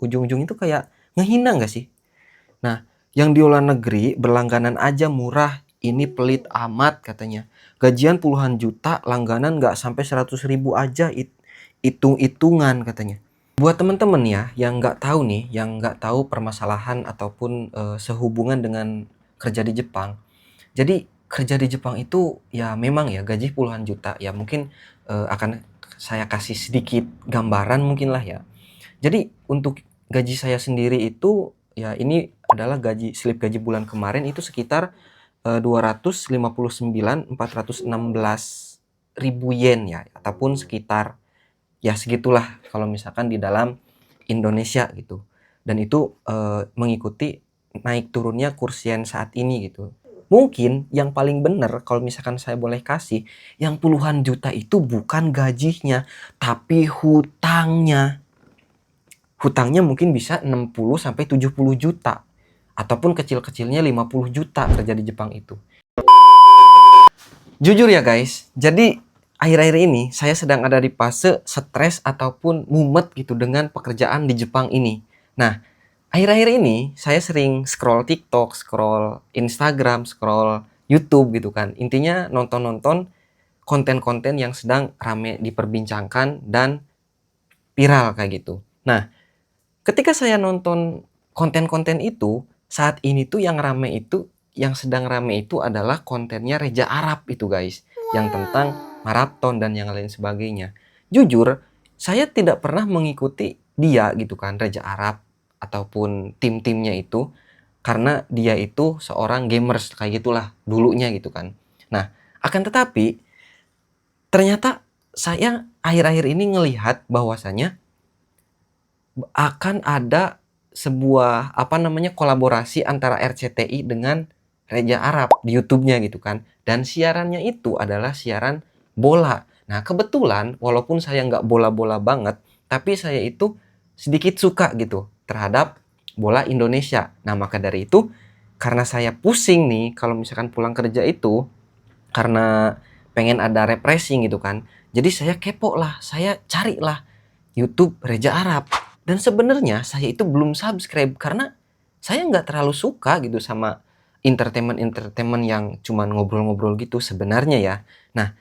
ujung-ujung itu kayak ngehina nggak sih? Nah, yang di luar negeri berlangganan aja murah, ini pelit amat katanya. Gajian puluhan juta, langganan nggak sampai 100.000 aja, hitung-hitungan katanya. Buat teman-teman ya yang nggak tahu nih, yang nggak tahu permasalahan ataupun sehubungan dengan kerja di Jepang. Jadi kerja di Jepang itu ya memang ya gaji puluhan juta ya, mungkin akan saya kasih sedikit gambaran mungkin lah ya. Jadi untuk gaji saya sendiri itu ya ini adalah slip gaji bulan kemarin itu sekitar 259.416 ribu yen ya, ataupun sekitar ya segitulah kalau misalkan di dalam Indonesia gitu. Dan itu mengikuti naik turunnya kurs yen saat ini gitu. Mungkin yang paling benar kalau misalkan saya boleh kasih, yang puluhan juta itu bukan gajinya, tapi hutangnya. Hutangnya mungkin bisa 60 sampai 70 juta. Ataupun kecil-kecilnya 50 juta kerja di Jepang itu. Jujur ya guys, jadi akhir-akhir ini saya sedang ada di fase stres ataupun mumet gitu dengan pekerjaan di Jepang ini. Nah, akhir-akhir ini saya sering scroll TikTok, scroll Instagram, scroll YouTube gitu kan. Intinya nonton-nonton konten-konten yang sedang rame diperbincangkan dan viral kayak gitu. Nah, ketika saya nonton konten-konten itu, saat ini tuh yang sedang rame itu adalah kontennya Reza Arab itu guys. Yang tentang maraton dan yang lain sebagainya. Jujur, saya tidak pernah mengikuti dia gitu kan, Reza Arab ataupun tim-timnya itu. Karena dia itu seorang gamers kayak gitulah dulunya gitu kan. Nah, akan tetapi ternyata saya akhir-akhir ini ngelihat bahwasanya akan ada sebuah kolaborasi antara RCTI dengan Reza Arab di YouTube-nya gitu kan. Dan siarannya itu adalah siaran bola. Nah, kebetulan walaupun saya nggak bola-bola banget, tapi saya itu sedikit suka gitu terhadap bola Indonesia. Nah, maka dari itu karena saya pusing nih kalau misalkan pulang kerja itu karena pengen ada refreshing gitu kan. Jadi saya kepo lah, saya carilah YouTube Reza Arab. Dan sebenarnya saya itu belum subscribe karena saya nggak terlalu suka gitu sama entertainment yang cuman ngobrol-ngobrol gitu sebenarnya ya. Nah,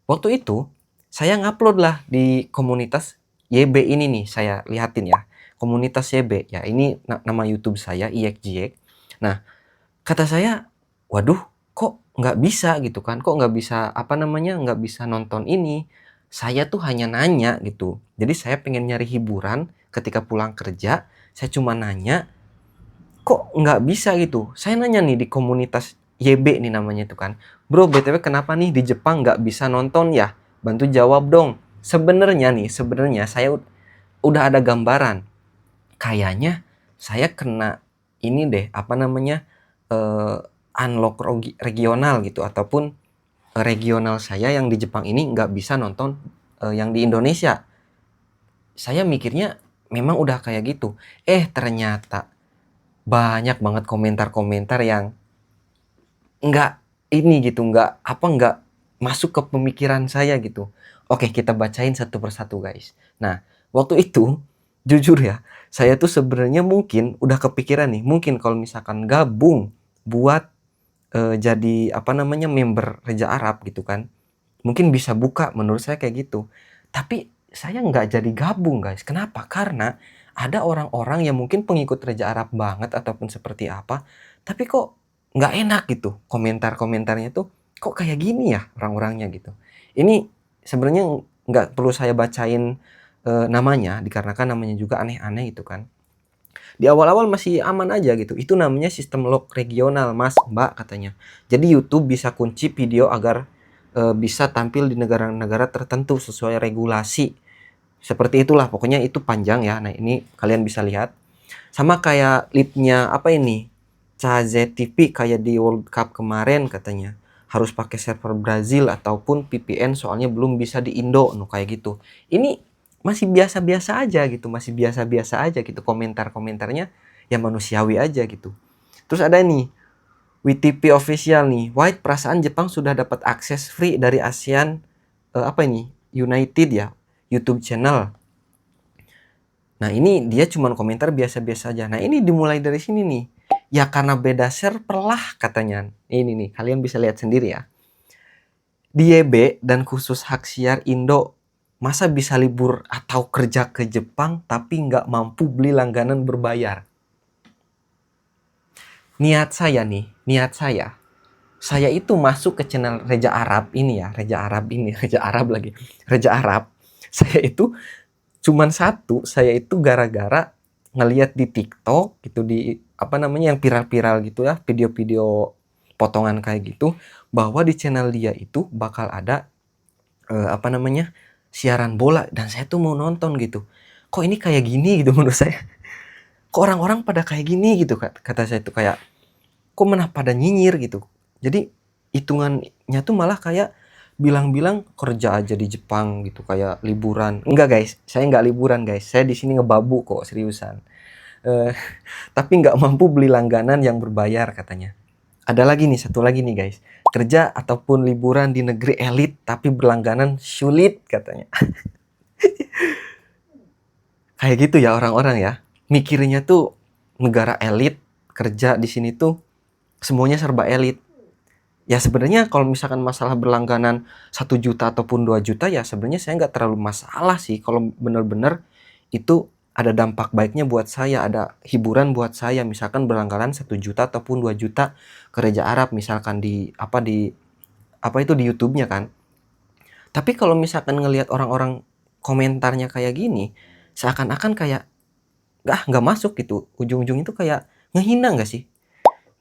waktu itu saya ngupload lah di komunitas YB ini nih, saya lihatin ya. Komunitas YB, ya ini nama YouTube saya, IXJX. Nah, kata saya, waduh kok nggak bisa gitu kan, kok nggak bisa nggak bisa nonton ini. Saya tuh hanya nanya gitu. Jadi saya pengen nyari hiburan ketika pulang kerja, saya cuma nanya, kok nggak bisa gitu. Saya nanya nih di komunitas YB nih namanya itu kan. Bro, BTW kenapa nih di Jepang nggak bisa nonton ya? Bantu jawab dong. Sebenarnya saya udah ada gambaran. Kayaknya saya kena ini deh, eh, unlock regional gitu. Ataupun regional saya yang di Jepang ini nggak bisa nonton yang di Indonesia. Saya mikirnya memang udah kayak gitu. Ternyata banyak banget komentar-komentar yang nggak ini gitu, nggak masuk ke pemikiran saya gitu. Oke, kita bacain satu persatu guys. Nah, waktu itu jujur ya, saya tuh sebenarnya mungkin udah kepikiran nih, mungkin kalau misalkan gabung buat jadi member Reza Arab gitu kan, mungkin bisa buka, menurut saya kayak gitu. Tapi saya nggak jadi gabung guys. Kenapa? Karena ada orang-orang yang mungkin pengikut Reza Arab banget ataupun seperti apa, tapi kok nggak enak gitu komentar-komentarnya tuh, kok kayak gini ya orang-orangnya gitu. Ini sebenarnya nggak perlu saya bacain namanya, dikarenakan namanya juga aneh-aneh gitu kan. Di awal-awal masih aman aja gitu. Itu namanya sistem lock regional, Mas, Mbak katanya. Jadi YouTube bisa kunci video agar bisa tampil di negara-negara tertentu sesuai regulasi. Seperti itulah, pokoknya itu panjang ya. Nah, ini kalian bisa lihat. Sama kayak lead-nya CAZTV kayak di World Cup kemarin katanya. Harus pakai server Brazil ataupun VPN soalnya belum bisa di Indo, kayak gitu. Ini masih biasa-biasa aja gitu, masih biasa-biasa aja gitu komentar-komentarnya, ya manusiawi aja gitu. Terus ada nih WTP official nih, White perasaan Jepang sudah dapat akses free dari ASEAN United ya, YouTube channel. Nah ini dia cuman komentar biasa-biasa aja. Nah ini dimulai dari sini nih. Ya karena beda server lah katanya. Ini nih, kalian bisa lihat sendiri ya. Di YB dan khusus hak siar Indo, masa bisa libur atau kerja ke Jepang tapi nggak mampu beli langganan berbayar? Niat saya itu masuk ke channel Reja Arab ini ya, Reja Arab ini, Reja Arab lagi, Reja Arab. Saya itu cuman satu, saya itu gara-gara ngelihat di TikTok gitu, di apa namanya yang viral-viral gitu ya, video-video potongan kayak gitu, bahwa di channel dia itu bakal ada apa namanya siaran bola dan saya tuh mau nonton gitu. Kok ini kayak gini gitu menurut saya. Kok orang-orang pada kayak gini gitu kata saya tuh kayak kok mana pada nyinyir gitu. Jadi hitungannya tuh malah kayak bilang-bilang kerja aja di Jepang gitu kayak liburan. Enggak guys, saya nggak liburan guys. Saya di sini ngebabu kok seriusan. Eh, tapi nggak mampu beli langganan yang berbayar katanya. Ada lagi nih, satu lagi nih guys. Kerja ataupun liburan di negeri elit tapi berlangganan sulit katanya. Kayak gitu ya orang-orang ya. Mikirnya tuh negara elit, kerja di sini tuh semuanya serba elit. Ya sebenarnya kalau misalkan masalah berlangganan 1 juta ataupun 2 juta ya sebenarnya saya nggak terlalu masalah sih kalau bener-bener itu ada dampak baiknya buat saya, ada hiburan buat saya. Misalkan berlangganan 1 juta ataupun 2 juta ke Raja Arab misalkan di apa itu di YouTube-nya kan. Tapi kalau misalkan ngelihat orang-orang komentarnya kayak gini, seakan-akan kayak nggak masuk gitu. Ujung-ujung itu kayak ngehina nggak sih?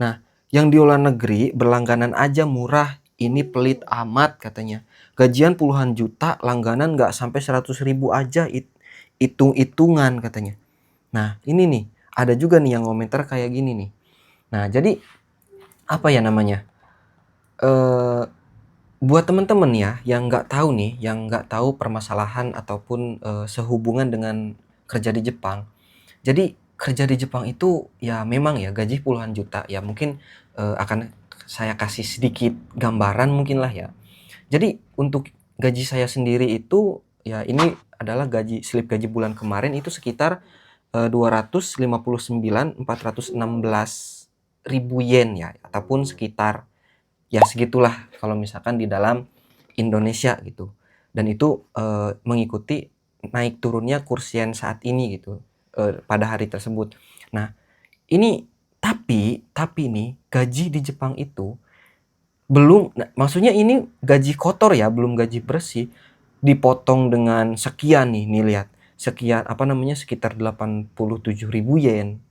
Nah, yang di luar negeri berlangganan aja murah, ini pelit amat katanya. Gajian puluhan juta, langganan nggak sampai 100.000 aja, hitung-hitungan katanya. Nah, ini nih, ada juga nih yang komentar kayak gini nih. Nah, jadi apa ya namanya? Eh, buat temen-temen ya yang nggak tahu nih, yang nggak tahu permasalahan ataupun sehubungan dengan kerja di Jepang. Jadi kerja di Jepang itu ya memang ya gaji puluhan juta ya mungkin akan saya kasih sedikit gambaran mungkin lah ya. Jadi untuk gaji saya sendiri itu ya ini adalah slip gaji bulan kemarin itu sekitar 259.416 ribu yen ya ataupun sekitar ya segitulah kalau misalkan di dalam Indonesia gitu. Dan itu mengikuti naik turunnya kurs yen saat ini gitu pada hari tersebut. Nah, ini tapi nih gaji di Jepang itu belum maksudnya ini gaji kotor ya, belum gaji bersih, dipotong dengan sekian nih lihat. Sekian apa namanya sekitar 87.000 yen.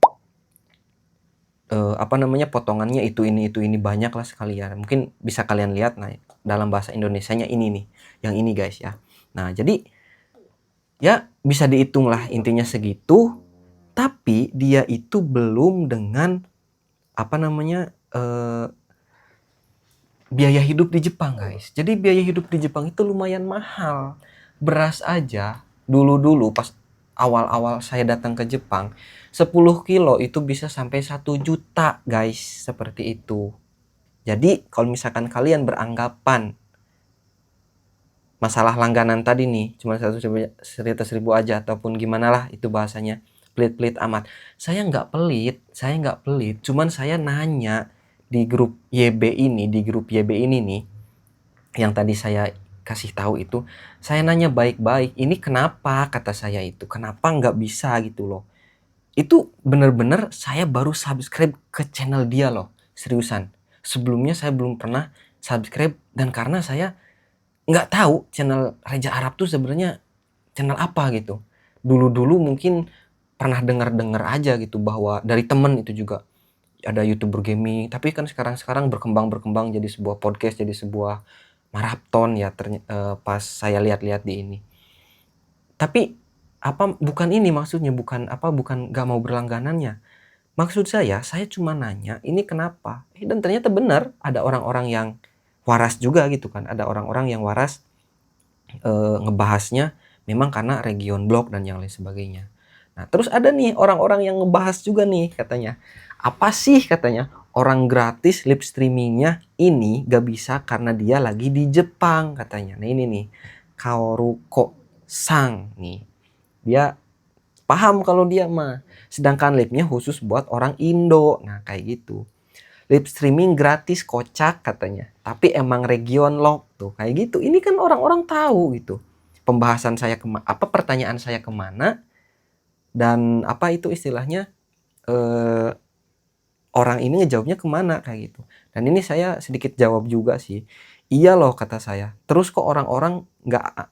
Apa namanya potongannya itu ini banyak lah sekalian. Mungkin bisa kalian lihat nah dalam bahasa Indonesianya ini nih, yang ini guys ya. Nah, jadi ya bisa dihitung lah intinya segitu, tapi dia itu belum dengan apa namanya biaya hidup di Jepang guys. Jadi biaya hidup di Jepang itu lumayan mahal. Beras aja dulu-dulu pas awal-awal saya datang ke Jepang 10 kilo itu bisa sampai 1 juta guys, seperti itu. Jadi kalau misalkan kalian beranggapan masalah langganan tadi nih cuma 100.000 aja ataupun gimana lah itu bahasanya pelit-pelit amat. Saya nggak pelit, cuman saya nanya di grup YB ini nih yang tadi saya kasih tahu itu, saya nanya baik-baik, ini kenapa kata saya itu, kenapa nggak bisa gitu loh. Itu bener-bener saya baru subscribe ke channel dia loh, seriusan. Sebelumnya saya belum pernah subscribe dan karena saya nggak tahu channel Reja Arab tuh sebenarnya channel apa gitu. Dulu-dulu mungkin pernah dengar-dengar aja gitu bahwa dari temen itu juga ada YouTuber gaming, tapi kan sekarang berkembang jadi sebuah podcast, jadi sebuah maraton ya pas saya lihat-lihat di ini. Tapi apa bukan ini maksudnya, bukan nggak mau berlangganannya. Maksud saya cuma nanya ini kenapa? Dan ternyata benar ada orang-orang yang waras juga gitu kan. Ada orang-orang yang waras ngebahasnya memang karena region blog dan yang lain sebagainya. Nah, terus ada nih orang-orang yang ngebahas juga nih katanya. Apa sih katanya orang gratis live streamingnya ini gak bisa karena dia lagi di Jepang katanya. Nah ini nih Kaoruko Sang nih. Dia paham kalau dia mah. Sedangkan live-nya khusus buat orang Indo. Nah, kayak gitu. Live streaming gratis kocak katanya. Tapi emang region lock tuh. Kayak gitu. Ini kan orang-orang tahu gitu. Pembahasan saya pertanyaan saya kemana, dan apa itu istilahnya, eh, orang ini ngejawabnya kemana kayak gitu. Dan ini saya sedikit jawab juga sih. Iya loh kata saya. Terus kok orang-orang nggak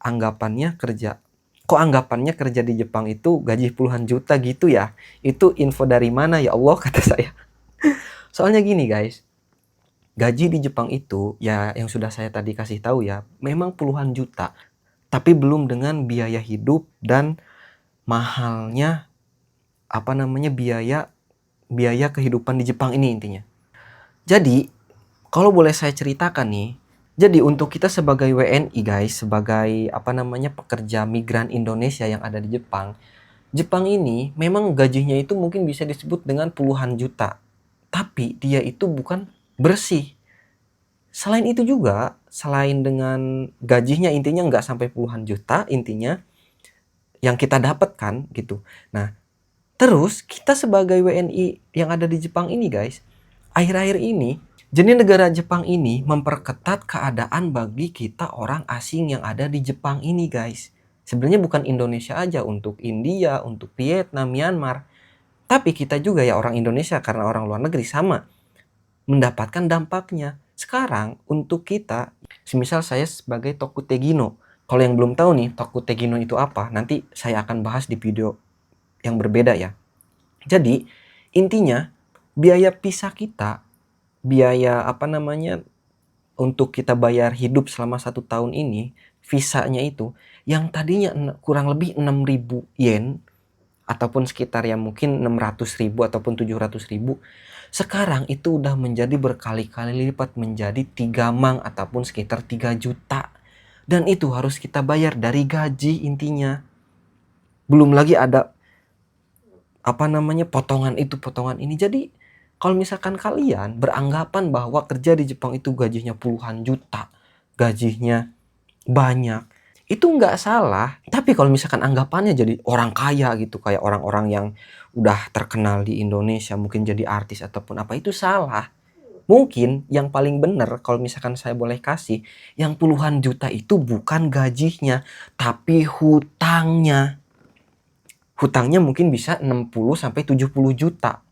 anggapannya kerja. Kok anggapannya kerja di Jepang itu gaji puluhan juta gitu ya? Itu info dari mana ya Allah kata saya. Soalnya gini guys, gaji di Jepang itu ya yang sudah saya tadi kasih tahu ya, memang puluhan juta. Tapi belum dengan biaya hidup dan mahalnya biaya biaya kehidupan di Jepang ini intinya. Jadi, kalau boleh saya ceritakan nih, jadi untuk kita sebagai WNI guys, sebagai pekerja migran Indonesia yang ada di Jepang, Jepang ini memang gajinya itu mungkin bisa disebut dengan puluhan juta. Tapi dia itu bukan bersih. Selain itu juga, selain dengan gajinya intinya nggak sampai puluhan juta intinya yang kita dapatkan gitu. Nah, terus kita sebagai WNI yang ada di Jepang ini guys, akhir-akhir ini, jadi negara Jepang ini memperketat keadaan bagi kita orang asing yang ada di Jepang ini guys. Sebenarnya bukan Indonesia aja, untuk India, untuk Vietnam, Myanmar. Tapi kita juga ya orang Indonesia karena orang luar negeri sama mendapatkan dampaknya. Sekarang untuk kita, semisal saya sebagai Tokutegino. Kalau yang belum tahu nih Tokutegino itu apa, nanti saya akan bahas di video yang berbeda ya. Jadi intinya biaya visa kita, biaya untuk kita bayar hidup selama 1 tahun ini, visanya itu yang tadinya kurang lebih 6.000 yen ataupun sekitar ya mungkin 600.000 ataupun 700.000, sekarang itu udah menjadi berkali-kali lipat menjadi 3 mang ataupun sekitar 3 juta. Dan itu harus kita bayar dari gaji intinya. Belum lagi ada potongan itu potongan ini. Jadi kalau misalkan kalian beranggapan bahwa kerja di Jepang itu gajinya puluhan juta, gajinya banyak, itu nggak salah. Tapi kalau misalkan anggapannya jadi orang kaya gitu, kayak orang-orang yang udah terkenal di Indonesia, mungkin jadi artis ataupun apa, itu salah. Mungkin yang paling benar kalau misalkan saya boleh kasih, yang puluhan juta itu bukan gajinya, tapi hutangnya. Hutangnya mungkin bisa 60 sampai 70 juta.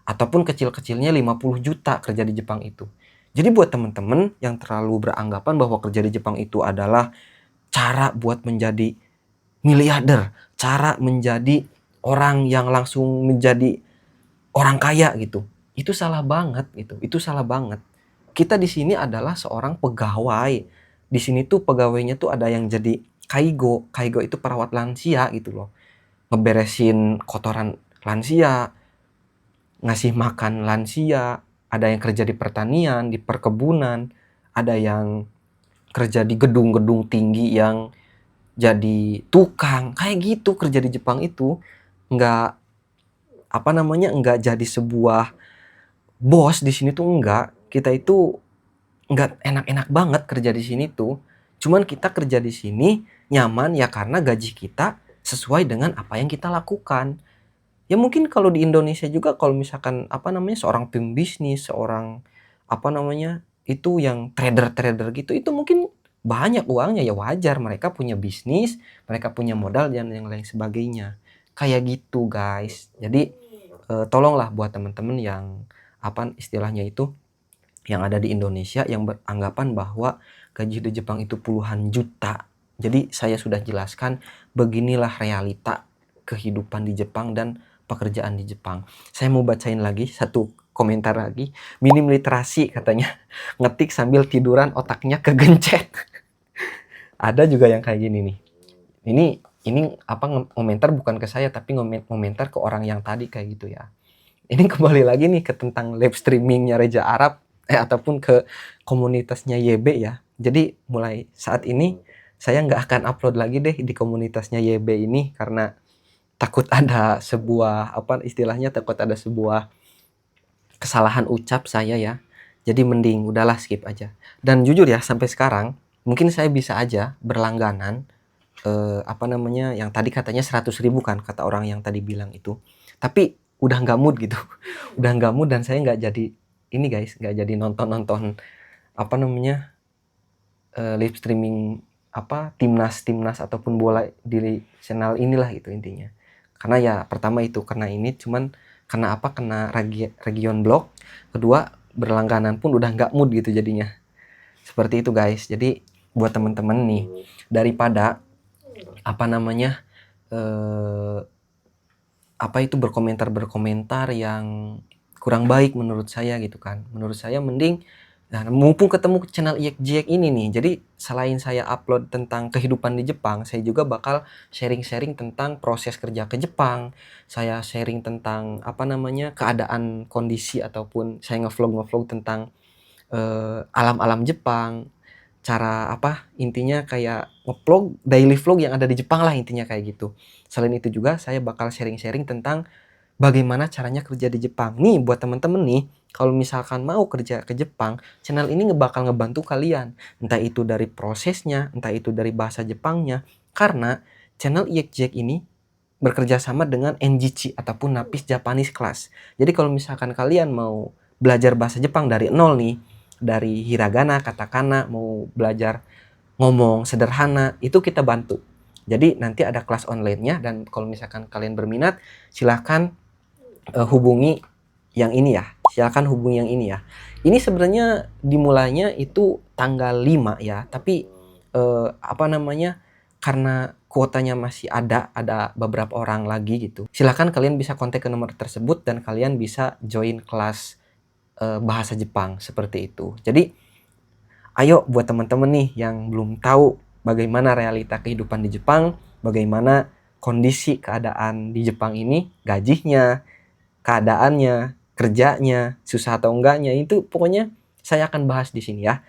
Ataupun kecil-kecilnya 50 juta kerja di Jepang itu. Jadi buat teman-teman yang terlalu beranggapan bahwa kerja di Jepang itu adalah cara buat menjadi miliarder, cara menjadi orang yang langsung menjadi orang kaya gitu, itu salah banget gitu. Itu salah banget. Kita di sini adalah seorang pegawai. Di sini tuh pegawainya tuh ada yang jadi kaigo. Kaigo itu perawat lansia gitu loh. Ngeberesin kotoran lansia, ngasih makan lansia, ada yang kerja di pertanian, di perkebunan, ada yang kerja di gedung-gedung tinggi yang jadi tukang. Kayak gitu kerja di Jepang itu. Nggak nggak jadi sebuah bos di sini tuh enggak. Kita itu nggak enak-enak banget kerja di sini tuh. Cuman kita kerja di sini nyaman ya karena gaji kita sesuai dengan apa yang kita lakukan. Ya mungkin kalau di Indonesia juga kalau misalkan seorang pembisnis, seorang itu yang trader-trader gitu, itu mungkin banyak uangnya, ya wajar, mereka punya bisnis, mereka punya modal dan yang lain sebagainya. Kayak gitu guys. Jadi tolonglah buat teman-teman yang istilahnya itu yang ada di Indonesia yang beranggapan bahwa gaji di Jepang itu puluhan juta. Jadi saya sudah jelaskan beginilah realita kehidupan di Jepang dan pekerjaan di Jepang. Saya mau bacain lagi satu komentar lagi. Minim literasi katanya. Ngetik sambil tiduran otaknya kegencet. Ada juga yang kayak gini nih. Ini komentar bukan ke saya tapi komentar ke orang yang tadi kayak gitu ya. Ini kembali lagi nih ke tentang live streamingnya Reja Arab ataupun ke komunitasnya YB ya. Jadi mulai saat ini saya nggak akan upload lagi deh di komunitasnya YB ini karena takut ada sebuah takut ada sebuah kesalahan ucap saya ya. Jadi mending udahlah skip aja. Dan jujur ya sampai sekarang mungkin saya bisa aja berlangganan apa namanya, yang tadi katanya 100.000 kan, kata orang yang tadi bilang itu. Tapi udah nggak mood gitu. Udah nggak mood dan saya nggak jadi ini guys, nggak jadi nonton-nonton apa namanya, live streaming apa, timnas ataupun bola di channel inilah itu intinya. Karena ya pertama itu karena ini, cuman karena apa, kena region block. Kedua, berlangganan pun udah nggak mood gitu jadinya. Seperti itu guys. Jadi buat temen-temen nih, daripada apa namanya, apa itu, berkomentar yang kurang baik menurut saya gitu kan. Menurut saya mending, nah mumpung ketemu channel Iyek ini nih, jadi selain saya upload tentang kehidupan di Jepang, saya juga bakal sharing-sharing tentang proses kerja ke Jepang. Saya sharing tentang apa namanya, keadaan kondisi, ataupun saya ngevlog tentang alam-alam Jepang. Cara apa, intinya kayak ngevlog, daily vlog yang ada di Jepang lah intinya kayak gitu. Selain itu juga saya bakal sharing-sharing tentang bagaimana caranya kerja di Jepang. Nih buat temen-temen nih, kalau misalkan mau kerja ke Jepang, channel ini bakal ngebantu kalian. Entah itu dari prosesnya, entah itu dari bahasa Jepangnya. Karena channel Iyek ini bekerja sama dengan NGC ataupun Napis Japanese Class. Jadi kalau misalkan kalian mau belajar bahasa Jepang dari nol nih, dari hiragana, katakana, mau belajar ngomong sederhana, itu kita bantu. Jadi nanti ada kelas online-nya, dan kalau misalkan kalian berminat, silahkan hubungi yang ini ya. Silahkan hubungi yang ini ya. Ini sebenarnya dimulainya itu tanggal 5 ya, tapi apa namanya, karena kuotanya masih ada beberapa orang lagi gitu. Silahkan kalian bisa kontak ke nomor tersebut dan kalian bisa join kelas bahasa Jepang seperti itu. Jadi ayo buat teman-teman nih yang belum tahu bagaimana realita kehidupan di Jepang, bagaimana kondisi keadaan di Jepang ini, gajinya, keadaannya, kerjanya, susah atau enggaknya, itu pokoknya saya akan bahas di sini ya.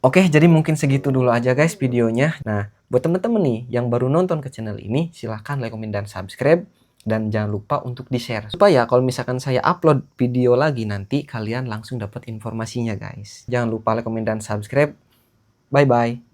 Oke, jadi mungkin segitu dulu aja guys videonya. Nah, buat teman-teman nih yang baru nonton ke channel ini, silahkan like, comment, dan subscribe. Dan jangan lupa untuk di-share. Supaya kalau misalkan saya upload video lagi nanti, kalian langsung dapat informasinya guys. Jangan lupa like, comment, dan subscribe. Bye-bye.